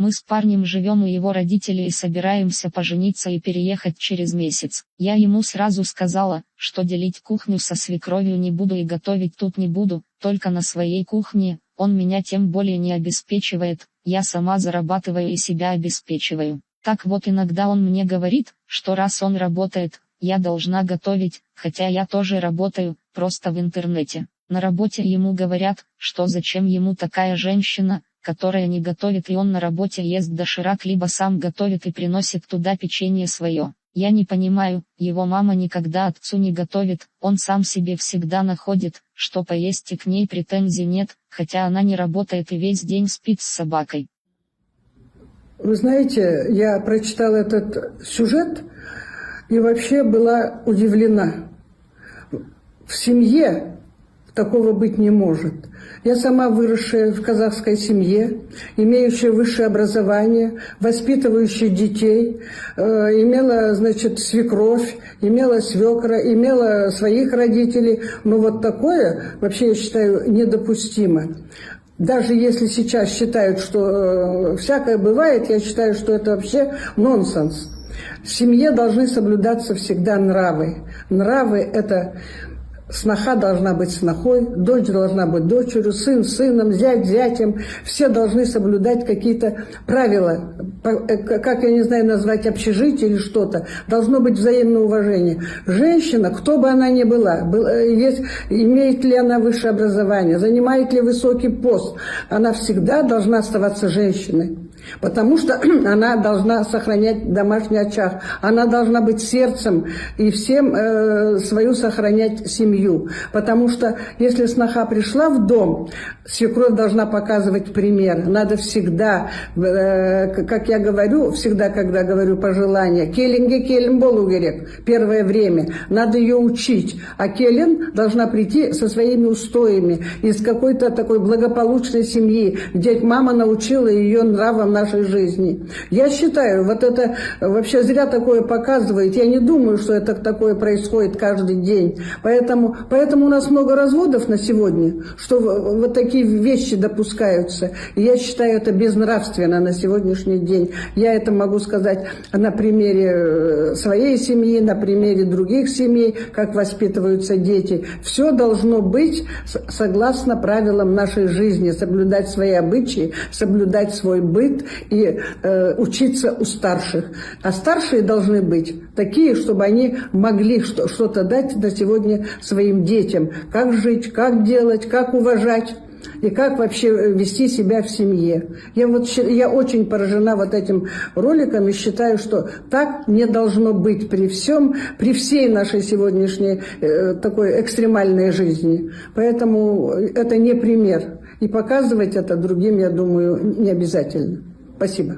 Мы с парнем живем у его родителей и собираемся пожениться и переехать через месяц. Я ему сразу сказала, что делить кухню со свекровью не буду и готовить тут не буду, только на своей кухне. Он меня тем более не обеспечивает, я сама зарабатываю и себя обеспечиваю. Так вот иногда он мне говорит, что раз он работает, я должна готовить, хотя я тоже работаю, просто в интернете. На работе ему говорят, что зачем ему такая женщина, которая не готовит, и он на работе ест доширак либо сам готовит и приносит туда печенье свое. Я не понимаю, его мама никогда отцу не готовит, он сам себе всегда находит, что поесть, и к ней претензий нет, хотя она не работает и весь день спит с собакой. Вы знаете, я прочитала этот сюжет и вообще была удивлена. В семье такого быть не может. Я сама выросшая в казахской семье, имеющая высшее образование, воспитывающая детей, имела, значит, свекровь, имела свекра, имела своих родителей. Но вот такое, вообще, я считаю, недопустимо. Даже если сейчас считают, что всякое бывает, я считаю, что это вообще нонсенс. В семье должны соблюдаться всегда нравы. Нравы – это... Сноха должна быть снохой, дочь должна быть дочерью, сын сыном, зять зятем. Все должны соблюдать какие-то правила, как, я не знаю, назвать, общежитие или что-то. Должно быть взаимное уважение. Женщина, кто бы она ни была, имеет ли она высшее образование, занимает ли высокий пост, она всегда должна оставаться женщиной. Потому что она должна сохранять домашний очаг, она должна быть сердцем и всем свою сохранять семью. Потому что если сноха пришла в дом, свекровь должна показывать пример. Надо всегда, как я говорю, всегда, когда говорю пожелания, келинге келин болу керек, первое время, надо ее учить. А келин должна прийти со своими устоями, из какой-то такой благополучной семьи, где мама научила ее нравам нашей жизни. Я считаю, вот это вообще зря такое показывает. Я не думаю, что это такое происходит каждый день. Поэтому у нас много разводов на сегодня, что вот такие вещи допускаются. И я считаю, это безнравственно на сегодняшний день. Я это могу сказать на примере своей семьи, на примере других семей, как воспитываются дети. Все должно быть согласно правилам нашей жизни, соблюдать свои обычаи, соблюдать свой быт и учиться у старших. А старшие должны быть такие, чтобы они могли что-то дать на сегодня своим детям. Как жить, как делать, как уважать и как вообще вести себя в семье. Я очень поражена вот этим роликом и считаю, что так не должно быть при всей нашей сегодняшней такой экстремальной жизни. Поэтому это не пример. И показывать это другим, я думаю, не обязательно. Спасибо.